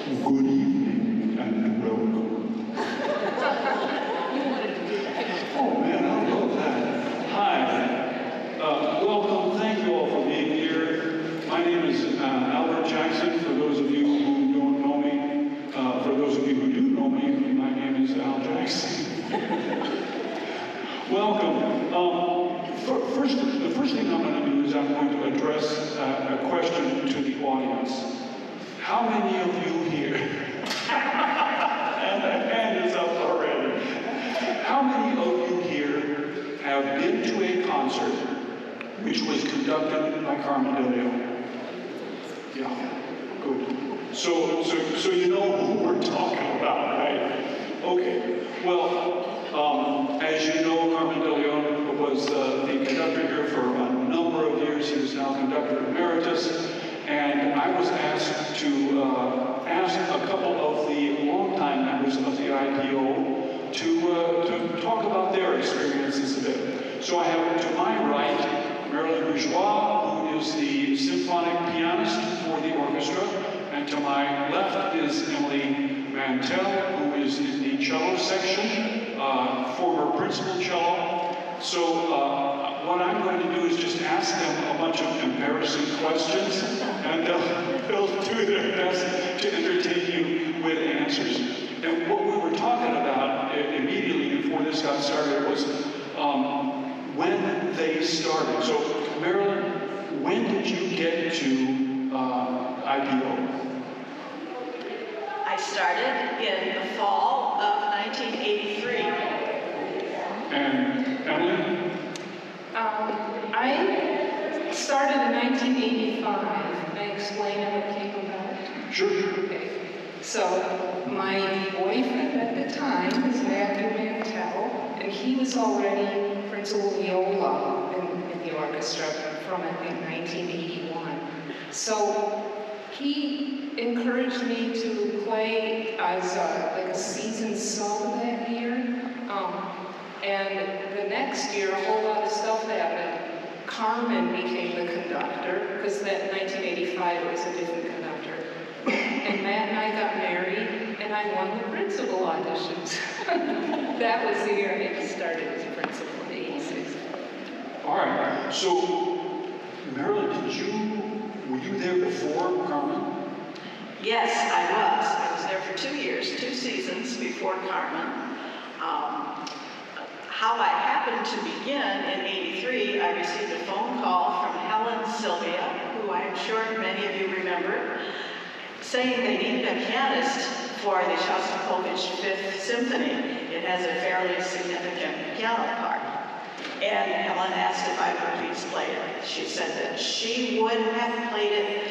Good evening and welcome. Oh man, I love that. Hi. Welcome. Thank you all for being here. My name is Albert Jackson. For those of you who don't know me, for those of you who do know me, my name is Al Jackson. Welcome. The first thing I'm going to do is I'm going to address a question to the audience. How many of you here, and the hand is up already, how many of you here have been to a concert which was conducted by Carmen de Leon? Yeah, good. So you know who we're talking about, right? Okay, well, as you know, Carmen de Leon was the conductor here for a number of years. He is now conductor emeritus. And I was asked to ask a couple of the longtime members of the IPO to talk about their experiences a bit. So I have to my right Marilyn Bourgeois, who is the symphonic pianist for the orchestra, and to my left is Emily Mantell, who is in the cello section, former principal cello. So what I'm going to do is just ask them a bunch of embarrassing questions, and they'll do their best to entertain you with answers. And what we were talking about immediately before this got started was when they started. So, Marilyn, when did you get to IPO? I started in the fall of 1983. And Emily? I started in 1985. Can I explain how it came about? Sure. Okay. So, my boyfriend at the time was Matthew Mantell, and he was already principal viola in the orchestra from, I think, 1981. So, he encouraged me to play as like a seasoned sub that year. And the next year, a whole lot of stuff happened. Carmen became the conductor, because that 1985 it was a different conductor. And Matt and I got married, and I won the principal auditions. That was the year I started as principal in 86. All right. So, Marilyn, were you there before Carmen? Yes, I was. I was there for 2 years, 2 seasons before Carmen. How I happened to begin in 83, I received a phone call from Helen Sylvia, who I'm sure many of you remember, saying they needed a pianist for the Shostakovich Fifth Symphony. It has a fairly significant piano part. And Helen asked if I would please play it. She said that she would have played it,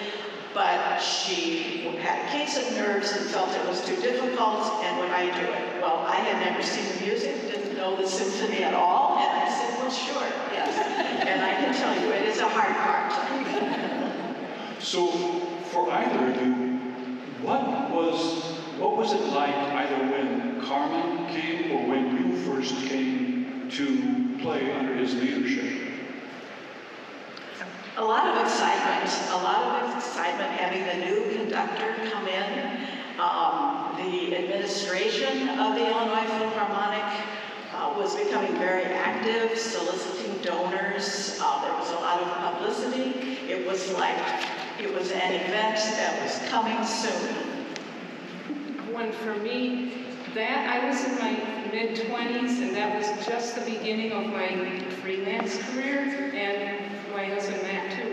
but she had a case of nerves and felt it was too difficult, and would I do it? Well, I had never seen the music, didn't know the symphony at all, and I said, well, sure, yes. And I can tell you, it is a hard part. So, for either of you, what was it like either when Carmen came or when you first came to play under his leadership? A lot of excitement having the new conductor come in. The administration of the Illinois Philharmonic was becoming very active, soliciting donors. There was a lot of publicity. It was like it was an event that was coming soon. When for me, I was in my mid-20s, and that was just the beginning of my freelance career, and my husband Matt too.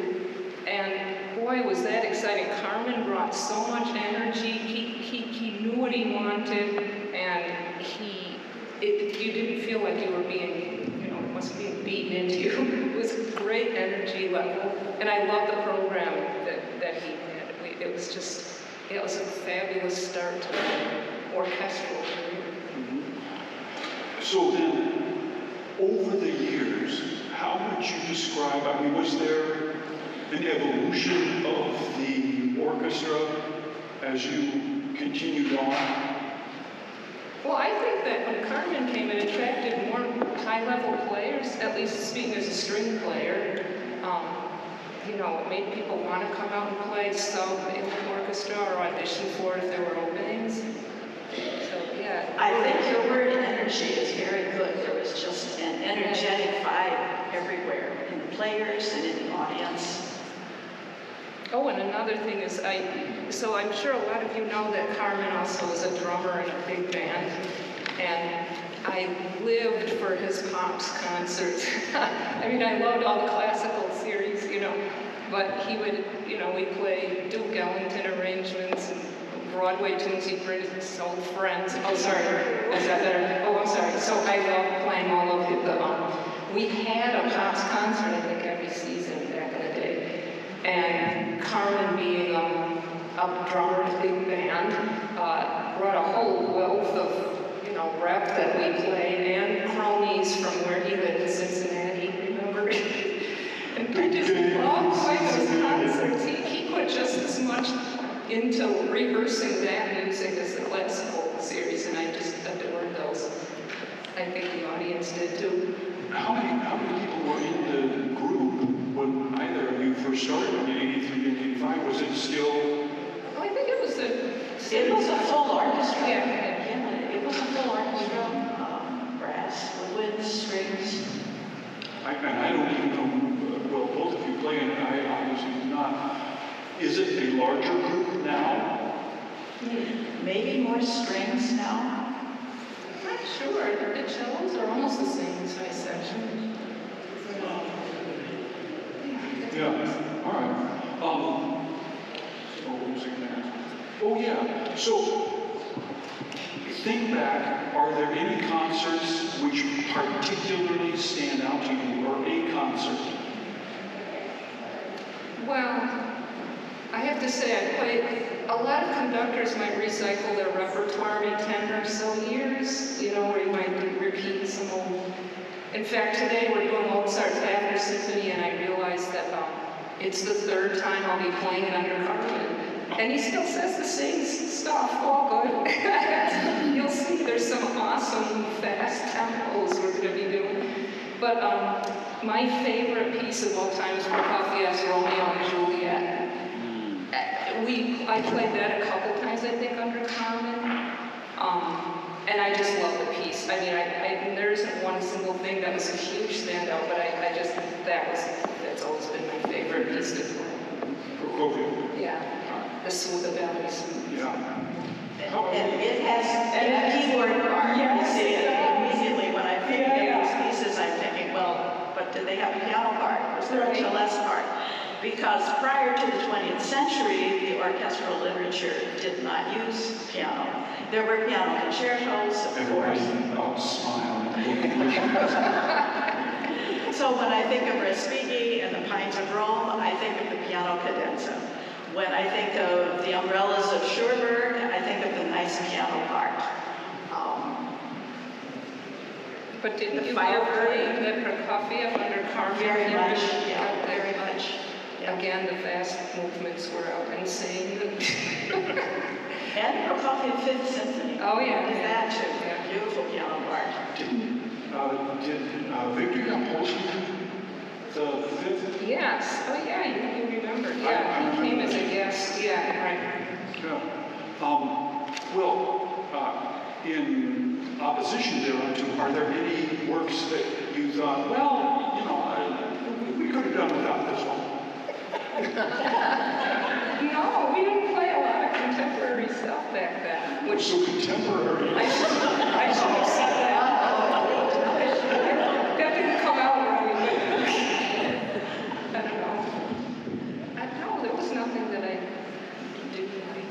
And boy, was that exciting. Carmen brought so much energy. He knew what he wanted, and you didn't feel like you were being, wasn't being beaten into you. It was a great energy level, and I loved the program that he had. It was a fabulous start to an orchestral career. Mm-hmm. So then, over the years, how would you describe, was there an evolution of the orchestra as you continued on? Well, I think that when Carmen came, it attracted more high-level players, at least speaking as a string player. you know, it made people want to come out and play sub in the orchestra or audition for it if there were openings. So, yeah. I think your word energy is very good. There was just an energetic vibe everywhere, in the players and in the audience. Oh, and another thing is, so I'm sure a lot of you know that Carmen also was a drummer in a big band, and I lived for his Pops concerts. I mean, I loved all the classical series, you know, but he would, you know, we'd play Duke Ellington arrangements and Broadway tunes he'd written his old friends. Oh, sorry, is that better? Oh, I'm sorry. So I loved playing all of the, we had a Pops concert, I think, every season back in the day. And Carmen, being a drummer in a big band, brought a whole wealth of, you know, rep that we played, and cronies from where he lived in Cincinnati, remember? And I just loved playing those concerts. He put just as much into rehearsing that music as the classical series, and I just adored those. I think the audience did too. How many people were in the group when either of you first started in 83 and 85? Was it still? I think it was a full orchestra. Yeah. It was a full orchestra, brass, wood, strings. And I don't even know, well, both of you play, and I obviously do not. Is it a larger group now? Maybe more strings now. I'm not sure. The cellos are almost the same in size section. Yeah, all right. What was I going to ask? Oh, yeah. So, think back, are there any concerts which particularly stand out to you, or a concert? Well, I have to say, I played, a lot of conductors might recycle their repertoire every 10 or so years, you know, where you might repeat some old. In fact, today we're doing Mozart's Adler Symphony, and I realized that it's the third time I'll be playing it under Carmen. And he still says the same stuff, all good. You'll see there's some awesome fast tempos we're going to be doing. But my favorite piece of all time is Prokofiev's Romeo and Juliet. I played that a couple times, I think, under Carmen. And I just love the piece. I mean, there isn't one single thing that was a huge standout, but I just think that's always been my favorite piece to play. Prokofiev. Yeah, the bellies. Yeah. And it has a keyboard part. Yes, You see it immediately when I think of Yeah. these pieces, I'm thinking, well, but did they have a piano part? Was there a celeste part? Because prior to the 20th century, the orchestral literature did not use piano. There were piano concertos, of course. Smile. So when I think of Respighi and the Pines of Rome, I think of the piano cadenza. When I think of the Umbrellas of Schubert, I think of the nice piano part. But didn't you fire play the Prokofiev under Carmen? Very much, yeah, very much. Yeah. Again, the fast movements were out insane. And Prokofiev Fifth Symphony. Oh, yeah. That too. Yeah. Beautiful piano part. Did Victor Yampolsky the fifth? Yes. Oh, yeah, you remember. Yeah, he came as a guest. Yeah, right. Yeah. In opposition thereto, are there any works that you thought, well, you know, we could have done without this one? No, we didn't play a lot of contemporary stuff back then. Which so contemporary? I should have said that. That didn't come out right. I don't know. No, there was nothing that I didn't like.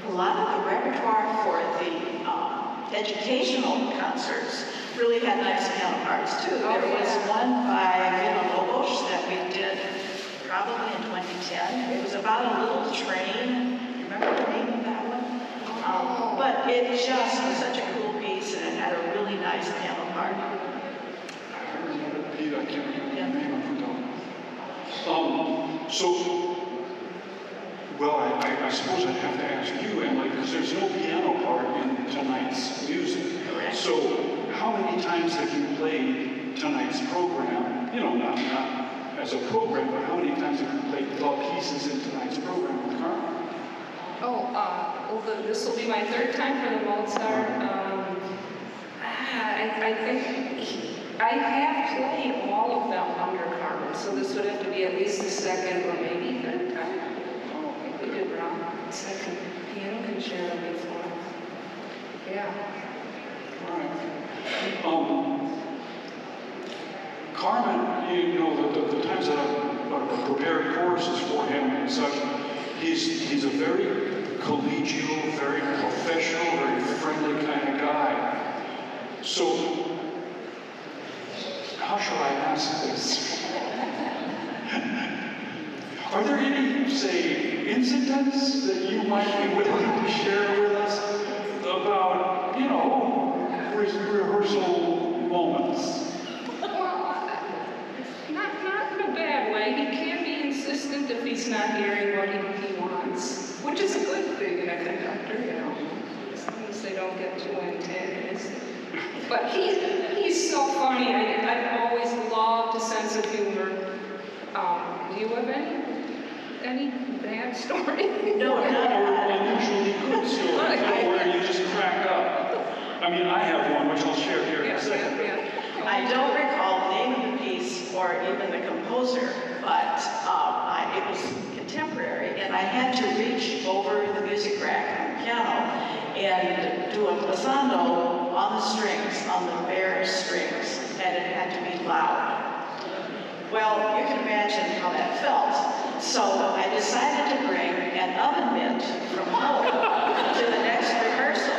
A lot of the repertoire for the educational concerts really had nice piano parts too. There was one by Villa-Lobos that we did probably in 2010. It was about a little train. Remember the name of that one? But it just was such a cool piece, and it had a really nice piano part. I remember Pete, I can't remember the name of it. Well, I suppose I'd have to ask you, Emily, because there's no piano part in tonight's music. Correct. So how many times have you played tonight's program? You know, not as a program, but how many times have you played the pieces in tonight's program with Carmen? Well, this will be my third time for the Mozart. I think I have played all of them under Carmen, so this would have to be at least the second or maybe third time. Oh, I think we did wrong. Second piano concerto before. Yeah. All right. Carmen, you know, the times that I've prepared courses for him and such, he's a very collegial, very professional, very friendly kind of guy. So, how shall I ask this? Are there any, say, incidents that you might be willing to share with us about, you know, rehearsal moments? Not in a bad way. He can be insistent if he's not hearing what he wants, which is a good thing in a conductor, you know, as long as they don't get too antagonistic. But he's so funny. I've always loved a sense of humor. Do you have any bad story? No, Or unusually good story, where you just crack up. I mean, I have one, which I'll share here in a second. I don't recall the name of the piece or even the composer, but it was contemporary, and I had to reach over the music rack on the piano and do a glissando on the strings, on the bare strings, and it had to be loud. Well, you can imagine how that felt. So I decided to bring an oven mitt from home to the next rehearsal.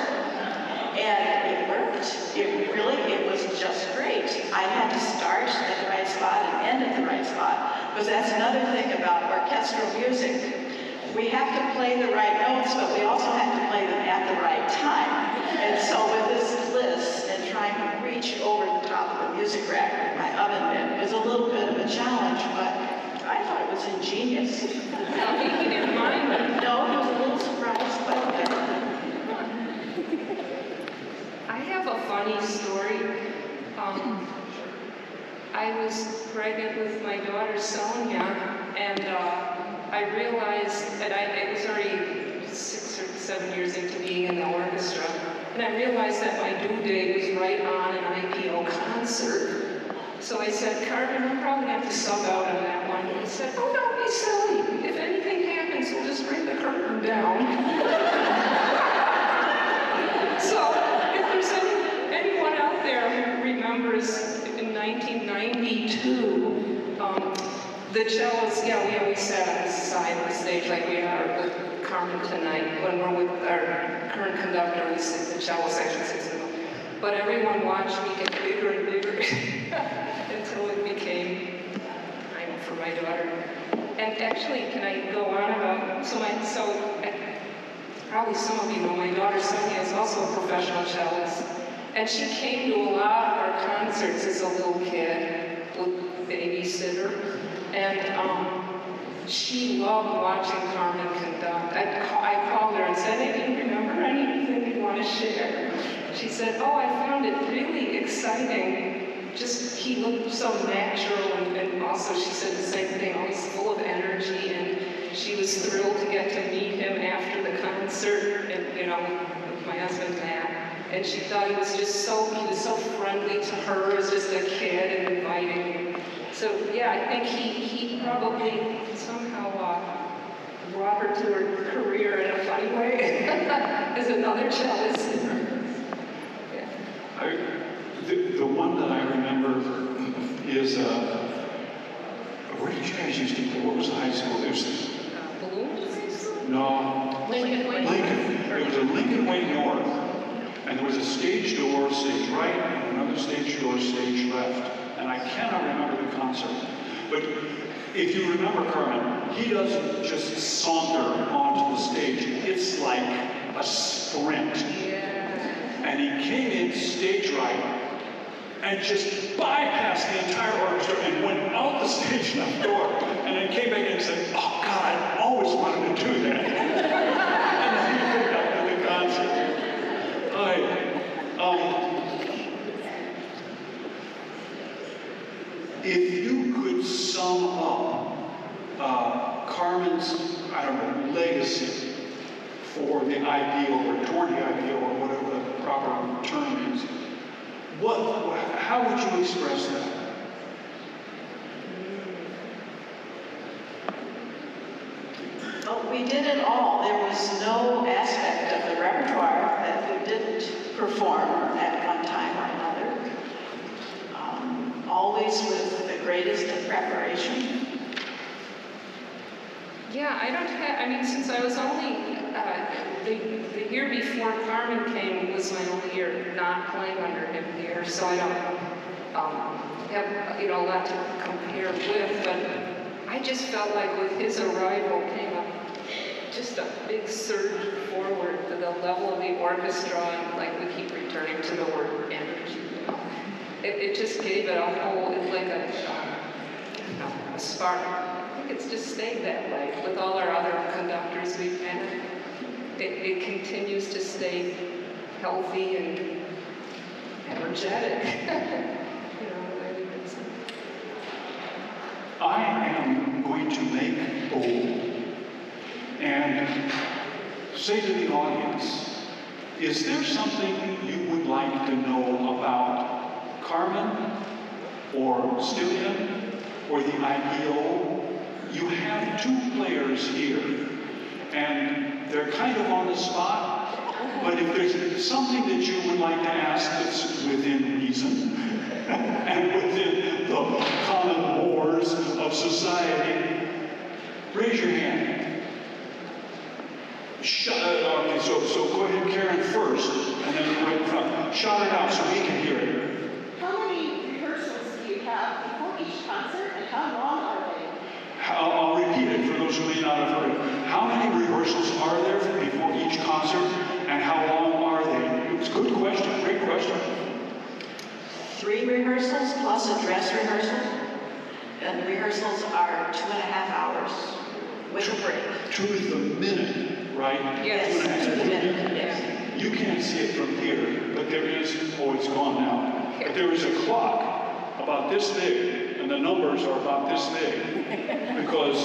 And it worked. It was just great. I had to start at the right spot and end at the right spot. Because that's another thing about orchestral music. We have to play the right notes, but we also have to play them at the right time. And so with this bliss and trying to reach over the top of the music rack with my oven mitt was a little bit of a challenge, but I thought it was ingenious. He didn't mind it. No, he was a little surprised, but I have a funny story. I was pregnant with my daughter Sonia, and I realized that I was already 6 or 7 years into being in the orchestra, and I realized that my due date was right on an IPO concert. So I said, Carmen, I'm probably going to have to sub out on that one. And he said, oh, don't be silly. If anything happens, we'll just bring the curtain down. So if there's anyone out there who remembers in 1992, the cellos, yeah, we always sat on the side of the stage like we are with Carmen tonight. When we're with our current conductor, we sit the cello section sits in the middle. But everyone watched me get bigger and bigger until it became time for my daughter. And actually, can I go on about, probably some of you know, my daughter Sonia is also a professional cellist. And she came to a lot of our concerts as a little kid with babysitter. And she loved watching Carmen conduct. I called her and said, hey, do you remember anything you want to share? She said, oh, I found it really exciting. Just, he looked so natural, and also she said the same thing, always full of energy, and she was thrilled to get to meet him after the concert, and, you know, with my husband Matt. And she thought he was so friendly to her as just a kid and inviting. So yeah, I think he probably somehow brought her to her career in a funny way as another cellist. Yeah. The one that I remember is, where did you guys used to play? What was the high school? It was Balloons? No. Lincoln Way. It was a Lincoln Way North. And there was a stage door, stage right, and another stage door, stage left. And I cannot remember the concert. But if you remember Carmen, he doesn't just saunter onto the stage. It's like a sprint. Yeah. And he came in stage right and just bypassed the entire orchestra and went out the stage left door. And then came back in and said, oh God, I always wanted to do that. And then he picked up to the concert. If you could sum or the ideal, or toward the ideal, or whatever the proper term is. How would you express that? Well, we did it all. There was no aspect of the repertoire that we didn't perform at one time or another. Always with the greatest of preparation. Yeah, I mean, since I was only, the year before Carmen came was my only year not playing under him here, so I don't have, a lot to compare with, but I just felt like with his arrival came just a big surge forward to the level of the orchestra, and like we keep returning to the word energy. It just gave it a whole, like a spark. I think it's just stayed that way with all our other conductors we've had. It continues to stay healthy and energetic. The way we did something. I am going to make bold and say to the audience, is there something you would like to know about Carmen or Stillion or the ideal? You have two players here, and they're kind of on the spot, but if there's something that you would like to ask that's within reason and within the common wars of society, raise your hand. Okay, so go ahead, Karen, first, and then right in front. Shout it out so we can hear it. How many rehearsals do you have before each concert, and how long are they? I'll repeat it for those who may not have heard it. How many rehearsals are there before each concert, and how long are they? It's a good question, great question. 3 rehearsals plus a dress rehearsal, and the rehearsals are 2.5 hours with a break. To the minute, right? Yes, 2.5 to the minute, minutes. yes. You can't see it from here, but there is, it's gone now. But there is a clock about this big, and the numbers are about this big, because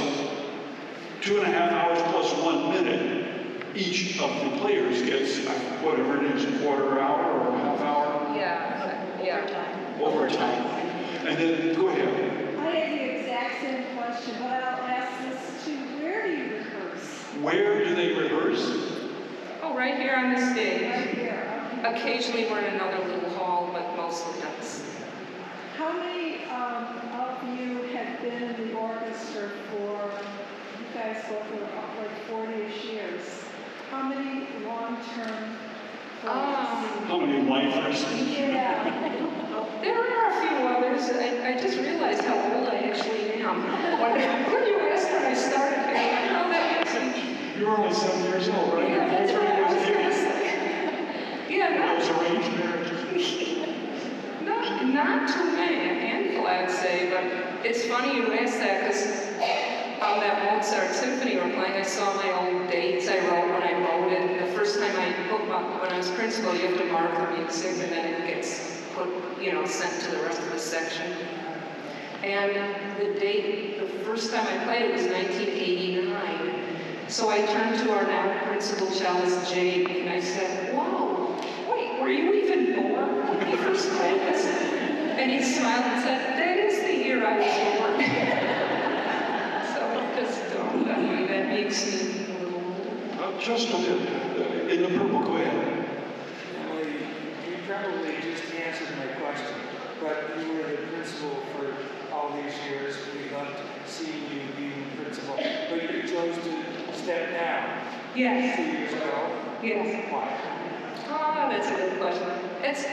2.5 hours plus 1 minute, each of the players gets whatever it is, a quarter hour or a half hour. Yeah. Overtime. And then, go ahead. I had the exact same question, but I'll ask this too. Where do you rehearse? Where do they rehearse? Oh, right here on the stage. Right here. Okay. Occasionally we're in another little hall, but mostly that's. How many of you have been in the orchestra for, you guys go for like 40-ish years? How many long-term players? How many lifers? Yeah. There are a few others. I just realized how old I actually am. When you asked when I started, I know that makes me. You're only 7 years old, right? Yeah, that's what I was going to say. Yeah, Those arranged marriages. not too many, a handful I'd say, but it's funny you asked that because on that Mozart symphony we're playing, I saw my old dates I wrote when I wrote it. The first time when I was principal, you have to mark the music and then it gets put, sent to the rest of the section. And the date, the first time I played it was 1989. So I turned to our now principal cellist, Jake, and I said, "Whoa, wait, were you even born when you first played this?" And he smiled and said, "That is the year I was born." So just that makes me a little old. Just a bit. In the purple, go ahead. Emily, you probably just answered my question, but you were the principal for all these years. We loved seeing you being principal, but you chose to step down. Yes. 2 years ago. Yes. Why? Oh, that's a good question.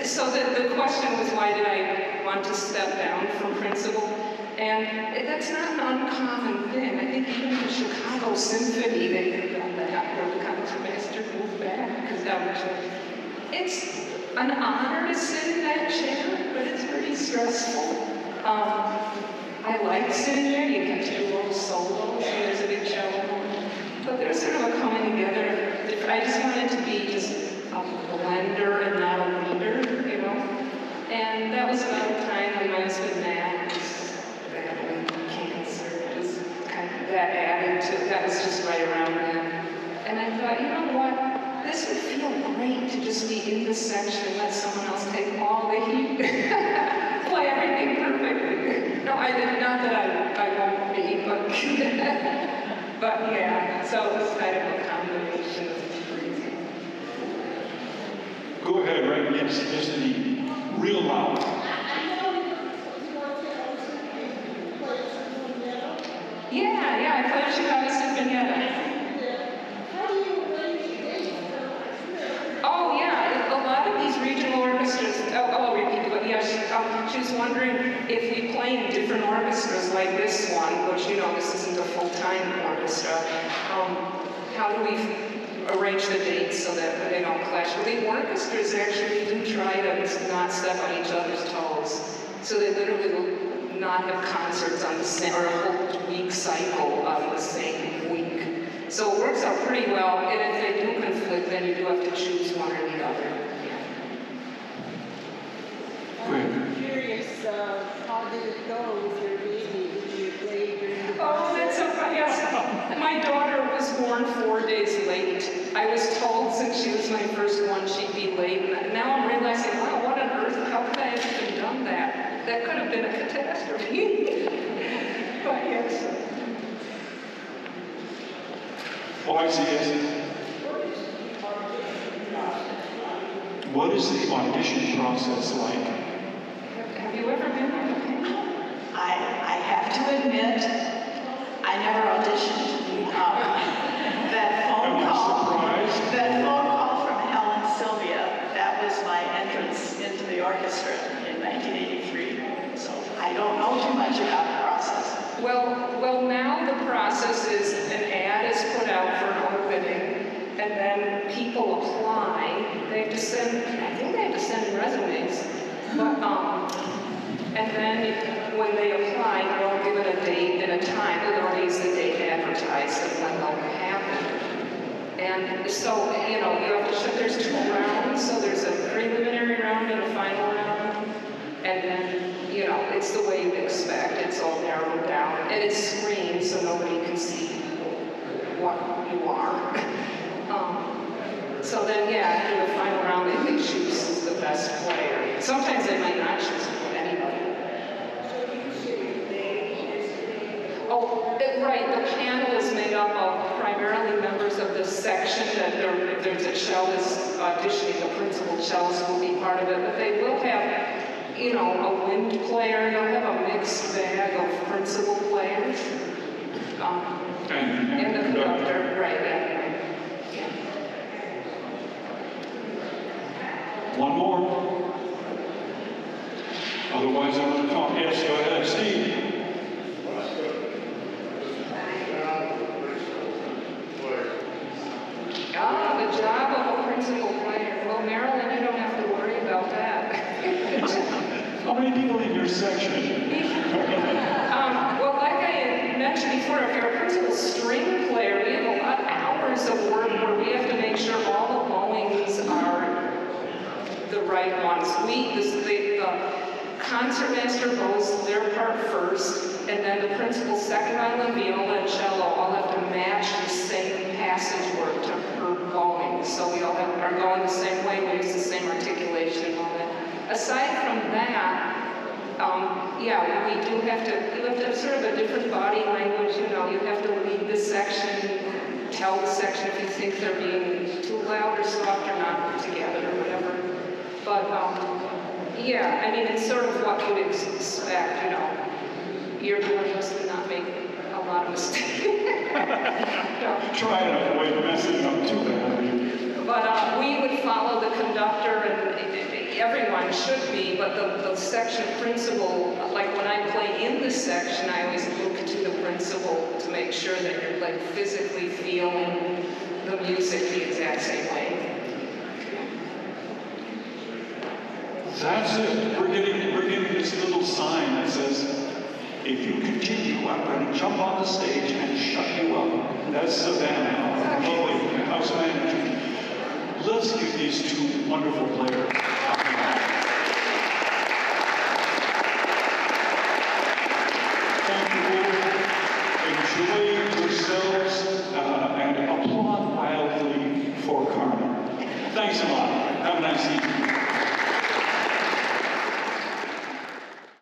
So the question was, why did I want to step down from principal? And that's not an uncommon thing. I think even the Chicago Symphony, they did that, where the concertmaster moved back, because that was it's an honor to sit in that chair, but it's pretty stressful. I like sitting there. You get to do little solos, and there's a big cello. But there's sort of a coming together. I just wanted to be just a blender and not a leader, And that was about the time when my husband Matt was battling cancer. Just kind of that added to that was just right around then. And I thought, you know what? just be in the section, let someone else take all the heat, play everything perfectly. No, I did not that I won't be, but but yeah. So it's kind of a combination of crazy. Go ahead, right? Yes, indeed. Real loud. Yeah, I played Chicago Sinfonietta. Oh yeah, a lot of these regional orchestras, I'll repeat, but yeah, she was wondering if we play in different orchestras like this one, which this isn't a full-time orchestra, how do we arrange the dates so that they don't clash? Well, the orchestras actually do try to not step on each other's toes, so they literally will not have concerts on the same, or a whole week cycle on the same week. So it works out pretty well, and if they do conflict, then you do have to choose one or the other. I'm curious, how did it go with your baby? Did you play during the Oh, that's so funny. Yes. My daughter was born 4 days late. I was told since she was my first one, she'd be late. And now I'm realizing, wow, what on earth? How could I have even done that? That could have been a catastrophe. But yes. Oh, I see, yes. What is the audition process like? Have you ever been on a panel? I have to admit, I never auditioned. That phone call from Helen Sylvia, that was my entrance into the orchestra in 1983. So I don't know too much about the process. Well, now the process is an ad is put out for an opening, and then people apply. They have to send, I think they have to send resumes, but and then when they apply, they're all given a date and a time. There already is the date advertised of when they'll happen. And so, you have to show, there's 2 rounds, so there's a preliminary round and a final round, and then, it's the way you'd expect. It's all narrowed down, and it's screened so nobody can see what you are. So then, after the final round, they choose the best player. Sometimes they might not choose anybody. Oh, right, the panel is made up of primarily members of the section that if there's a cellist auditioning, the principal cellist will be part of it, but they will have a wind player. They'll have a mixed bag of principal players. And the conductor, right, yeah. One more. Otherwise, I'm going to talk. Yes, go ahead, Steve. The job of a principal player. Well, Marilyn, you don't have to worry about that. How many people in your section? Well, like I had mentioned before, if you're a principal string player, we have a lot of hours of work where we have to make sure all the bowings are the right ones. The concertmaster bows their part first, and then the principal second violin, viola, and cello all have to match the same passage work to her bowing. So we all are going the same way, we use the same articulation and all that. Aside from that, we do have to, you have to have sort of a different body language, you have to lead the section, tell the section if you think they're being too loud or soft or not together or whatever. But, it's sort of what you'd expect, You're doing just to not make a lot of mistakes. Try to avoid messing up too bad. But we would follow the conductor, and everyone should be, but the section principal, like when I play in the section, I always look to the principal to make sure that you're like physically feeling the music the exact same way. That's it. We're getting this little sign that says, if you continue, I'm going to jump on the stage and shut you up. That's Savannah, lovely house manager. Let's give these 2 wonderful players. Thank you. Enjoy yourselves and applaud wildly for Carmen. Thanks a lot.